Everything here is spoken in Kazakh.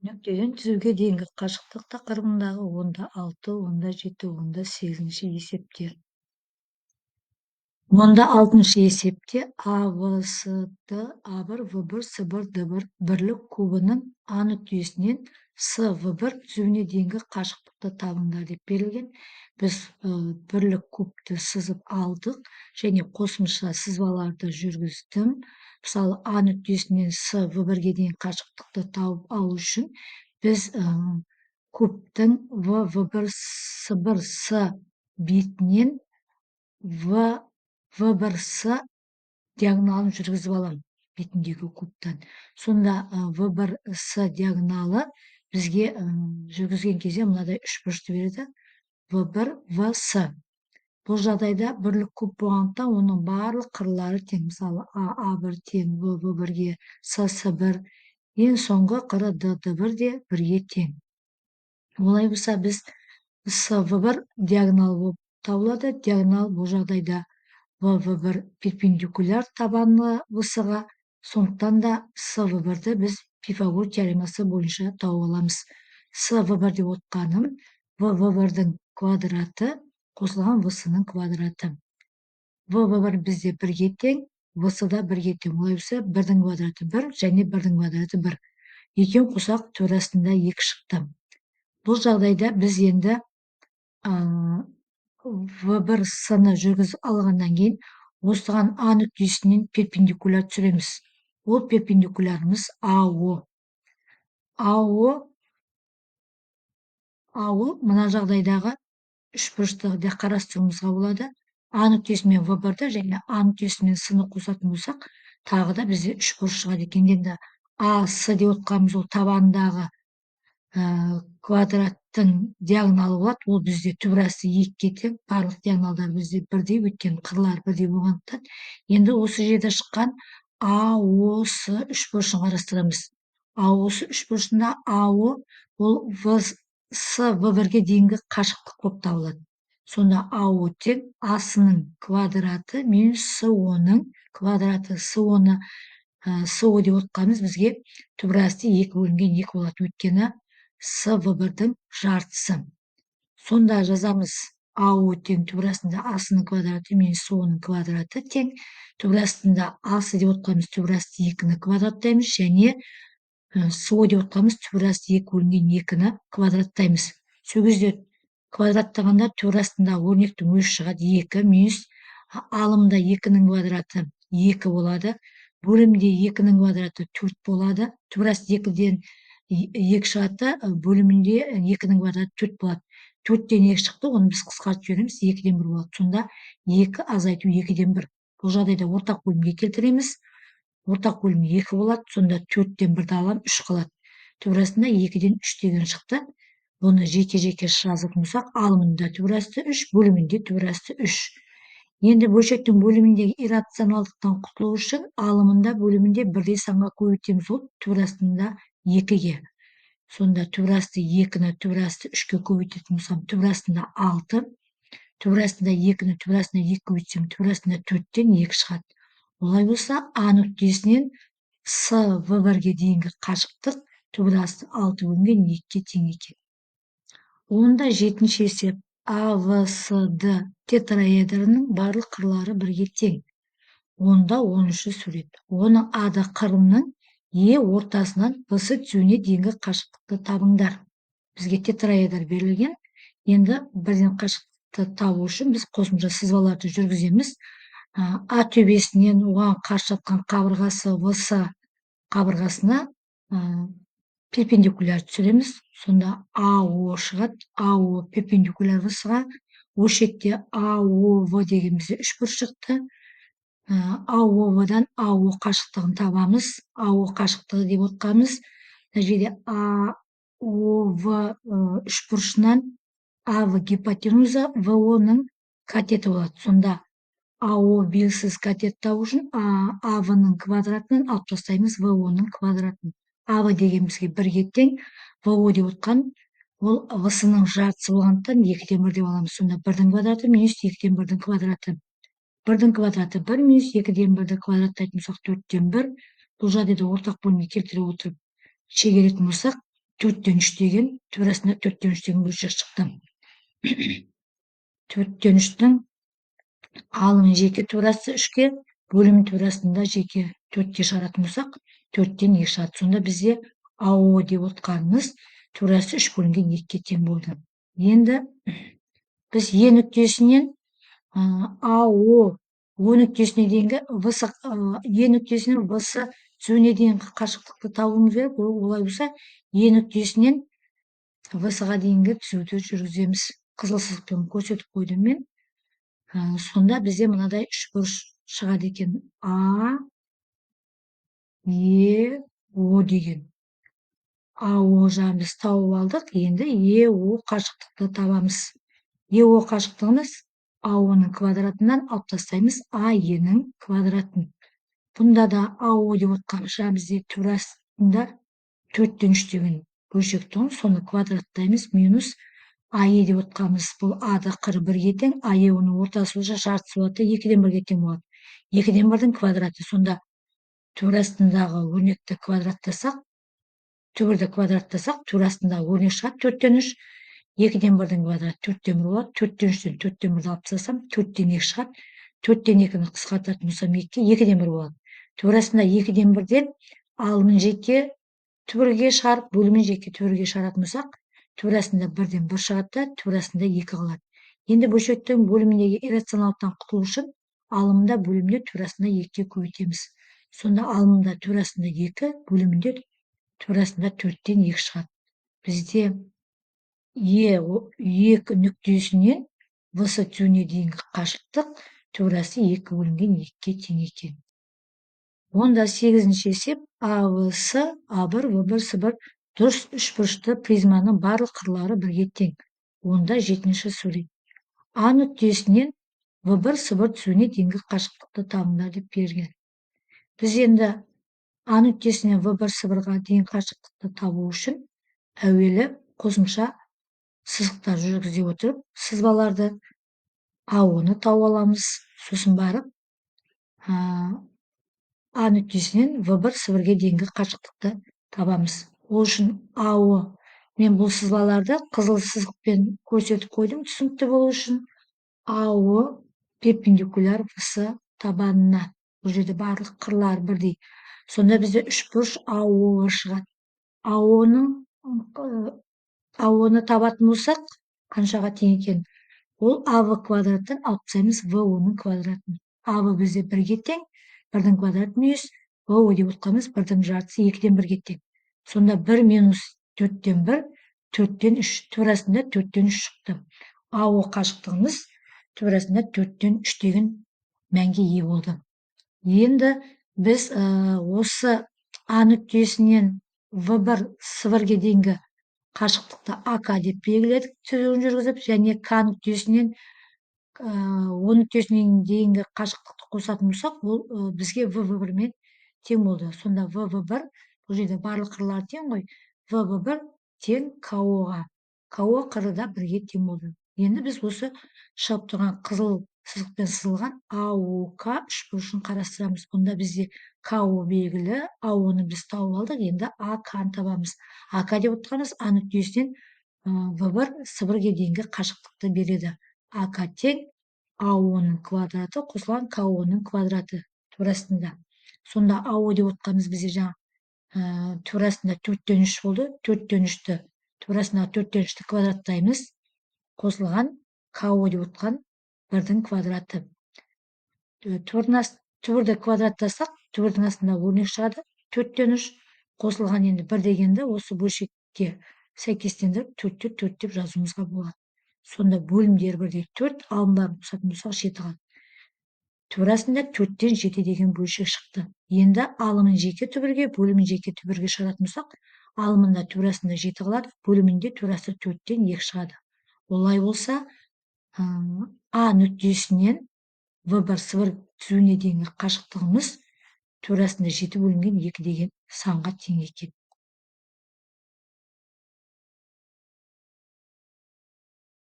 Нүктеден түзүүгө дейинги кашыктык такырыбындагы 6, 7, 8 есептер. 6 есепте А, В, С, Д, А1, В1, С1, Д1 бірлік кубының А нүктесінен С, В1 түзүүнө дейинги кашыктыкты табыңдар деп берилген. Біз бірлік кубты сызып алдық және косымша сызбаларды жүргүздүм. Мысалы, А нүктесінен С, В1ге дейін кашыктыкты тауып алуу үчүн біз кубтың В1, С1, С бетінен В1, С диагоналын жүргүзүп алам бетиндеги кубтан. Сонда В1, С диагоналы бизге жүргүзген кезде мындай үч бурчту берди. В1, В, С. Бул жагдайда бірлік куб болгондуктан онун баардык кырлары тең. Мисалы, А1 тең В1ге, С1, эң соңку кыры Д1 де 1ге тең. Олай болса биз В1 диагонал болуп табылады. Диагонал бул жагдайда В1 перпендикуляр табаны ВСга, сондуктан да С1ды биз Пифагор теоремасы боюнча тауып алабыз. С1 деп атканым В1дин квадраты косулган Всынын квадраты. В1 бизде 1ге тең, Вс да 1ге тең. Олай болса 1дин квадраты 1 және 1дин квадраты 1. Экөөнүн кусак туурасында 2 чыкты. Бул жагдайда биз энди В1 Сны жүргүзүп алгандан кийин осуган А нүктесинен перпендикуляр түзөбүз. Ол перпендикулярыбыз АО. АО мына жагдайдагы үч бурчту деп караштырууга болот. А нүктеси менен В1 және А нүктеси менен Сны косотун болсак, тагы да бизде үч бурч чыгат экен. Енді А, С деп атканыбыз ол табандагы квадраттын диагоналы болот. Ол бизде түп асты 2ге тең. Барлык диагоналдар бизде бирдей, өйткөнү кырлары бирдей болгондуктан. Енді осы жерде чыккан АОС үч бурчун караштырабыз. АОС үч бурчунда АО ол С В1ге дейинги кашыктык болуп табылат. Сонда АО тең Асынын квадраты минус СОнун квадраты. СО деп атканыбыз бизге түп асты 2 бөлүнгөн 2 болот. Өйткөнү С В1дин жартысы. Сонда жазабыз АО тең түп астында Асынын квадраты минус СОнун квадраты тең түп астында Ас деп атканыбыз түп асты 2-ни квадраттайбыз және СО деп атканыбыз түп асты 2 бөлүнгөн 2-ни квадраттайбыз. Сөгүздө квадраттаганда түп астында өрнөктүн өзү чыгат 2 минус алымда 2-нин квадраты 2 болот. Бөлүмдө 2-нин квадраты 4 болот. Түп асты 2ден 2 чыгат, бөлүмүндө 2-нин квадраты 4 болот. 4тен 2 чыкты, оны биз кыскартып жиберебиз, 2ден 1 болот. Сонда 2 азайтуу 2ден 1. Бул жагдайда ортак бөлүмгө келтиребиз. Ортак бөлүм 2 болот. Сонда 4тен 1 алам, 3 калат. Түп астында 2ден 3 деген чыкты. Буну жеке-жеке жазып болсак, алымында түп асты 3, бөлүмүндө түп асты 3. Енді бөлчөктүн бөлүмүндөгү иррационалдыктан кутулуу үчүн алымында бөлүмүндө бирдей санга көбөйтөбүз, ол түп астында 2ге. Сонда түп асты 2-ни түп асты 3кө көбөйтөтүн болсам, түп астында 6, түп астында 2-ни түп астында 2 көбөйтсөм, түп астында 4тен 2 чыгат. Олай болса, А нүктесинен С В1ге дейинги кашыктык түп асты 6 бөлүнгөн 2ге тең экен. Онда 7-нчи эсеп АВСД тетраэдрынын барлык кырлары 1ге тең. Онда 13-чү сүрөт. Онун Ада кырынын Е ортасынан Бс түзүүнө дейинги кашыктыкты табыңдар. Бизге тетраэдр берилген. Енді бирден кашыктыкты табуу үчүн биз косумча сызбаларды жүргүзөбүз. А төбесинен оған каршы жаткан кабыргасы Вс кабыргасына перпендикуляр түзөбүз. Сонда АО чыгат. АО перпендикуляр Всга. Ошол четте АОВ деген бизде 3 бурч чыкты. АОВдан АО кашыктыгын табамыз. АО кашыктыгы деп атканыбыз мына жерде АОВ 3 бурчунан АВ гипотенуза, ВОнун катети болот. Сонда АО белгисиз катет табуу үчүн АВнын квадратынан алып тастайбыз ВОнун квадратын. АВ деген бизге 1ге тең, ВО деп аткан ол Всынын жартысы болгондуктан 2ден 1 деп аламыз. Сонда 1дин квадраты минус 2ден 1дин квадраты. 1дин квадраты 1 минус 2ден 1ди квадраттайтын болсак 4тен 1. Бул жагдайда ортак бөлүмгө келтире отуруп чегеретін болсак, 4-тен 3 деген туурасында 4-тен 3 деген бөлшек шықты. 4-тен 3-тің алымын жеке туурасы 3-ке, бөлім туурасында жеке 4-ке шығаратын болсақ, 4-тен 2 шығады. Сонда бізде АО деп отқанымыз туурасы 3 бөлінген 2-ке тең болды. Енді біз Е нүктесінен АО О нүктесіне дейінгі Е нүктесінен В-сы түзуіне дейінгі қашықтықты табуымыз керек. Олай болса, Е нүктесінен В-сыға дейінгі түзуді жүргіземіз. Қызыл сызықпен көрсетіп қойдым мен. Сонда бізде мынадай үшбұрыш шығады екен. А, Е, О деген. АО жағын біз тауып алдық. Енді ЕО қашықтықты табамыз. ЕО қашықтығымыз АО-ның квадратынан алып тастаймыз АЕ-ның квадратын. Бұнда да АО деп отқан жағын бізде туурасында 4-тен 3 деген бөлшек тұғын, соны квадраттаймыз, минус АЕ деп отқанымыз бұл А-ды қыры 1-ге тең, АЕ оның ортасы болса жартысы болады, 2-ден 1-ге тең болады. 2-ден 1-дің квадраты. Сонда туурасындағы өрнекті квадраттасақ, түбірді квадраттасақ, туурасындағы өрнек шығады 4-тен 3, 2-ден 1-дің квадраты 4-тен 1 болады, 4-тен 3-тен 4-тен 1-ді алып тастасам, 4-тен 2 шығады, 4-тен 2-ні қысқартатын болсам 2-ке, 2-ден 1 болады. Туурасында 2-ден 1-ден алымын жеке түбірге шығарып, бөлімін жеке түбірге шығаратын болсақ, туурасында 1-ден 1 шығады да, туурасында 2 қалады. Енді бөлшектің бөліміндегі иррационалдықтан құтылу үшін алымында бөлімде туурасында 2-ке көбейтеміз. Сонда алымында туурасында 2, бөлімінде туурасында 4-тен 2 шығады. Бізде Е2 нүктесінен В-сы түзуіне дейінгі қашықтық туурасы 2 бөлінген 2-ке тең екен. Онда 8-ші есеп АВС, А1, В1, С1 дұрыс үшбұрышты призманың барлық қырлары 1-ге тең. Онда 7-ші сурет. А нүктесінен В1, С1 түзуіне дейінгі қашықтықты табыңдар деп берген. Біз енді А нүктесінен В1, С1-ға дейін қашықтықты табу үшін әуелі қосымша сызықтар жүргізе отырып, сызбаларды АО-ны тауып аламыз. Сосын барып А нүктесінен В1, С1-ге дейінгі қашықтықты табамыз. Ол үшін АО, мен бұл сызбаларды қызыл сызықпен көрсетіп қойдым түсінікті болу үшін. АО перпендикуляр В-сы табанына. Бұл жерде барлық қырлар бірдей. Сонда бізде үшбұрыш АО шығады. АО-ны табатын болсақ, қаншаға тең екен? Ол АВ квадраттан алып тастаймыз ВО-ның квадратын. АВ бізде 1-ге тең, 1-дің квадрат минус ВО деп отқанымыз 1-дің жартысы 2-ден 1-ге тең. Сонда 1 минус 4-тен 1, 4-тен 3, туурасында 4-тен 3 шықты. АО қашықтығымыз туурасында 4-тен 3 деген мәнге ие болды. Енді біз осы А нүктесінен В1, С1-ге дейінгі қашықтықты АК деп белгіледік түзуін жүргізіп, және К нүктесінен О нүктесінен дейінгі қашықтықты қосатын болсақ, ол бізге В1 мен тең болды. Сонда В1, бұл жерде барлық қырлар тең ғой, В1 тең КО-ға. КО қыры да 1-ге тең болды. Енді біз осы шығып тұрған қызыл сызықпен сызылған АОК үшбұрышын қарастырамыз. Бұнда бізде КО белгілі, АО-ны біз тауып алдық, енді АК-ны табамыз. АК деп отқанымыз А нүктесінен В1, С1-ге дейінгі қашықтықты береді. АК тең АО-ның квадраты қосылған КО-ның квадраты туурасында. Сонда АО деп отқанымыз бізде жаңа туурасында 4-тен 3 болды. 4-тен 3-ті туурасында 4-тен 3-ті квадраттаймыз. Қосылған КО деп отқан 1-дің квадраты. Түбірді квадраттасақ, түбірдің астында өрнек шығады 4-тен 3. Қосылған енді 1 дегенді осы бөлшекке сәйкестендіріп 4-те 4 деп жазуымызға болады. Сонда бөлімдер 1-де 4, алымдарын қосатын болсақ 7 қалады. Туурасында 4-тен 7 деген бөлшек шықты. Енді алымын жеке түбірге, бөлімін жеке түбірге шығаратын болсақ, алымында туурасында 7 қалады, бөлімінде туурасы 4-тен 2 шығады. Олай болса, А нүктесінен В1, С1 түзуіне дейінгі қашықтығымыз туурасында 7 бөлінген 2 деген санға тең екен.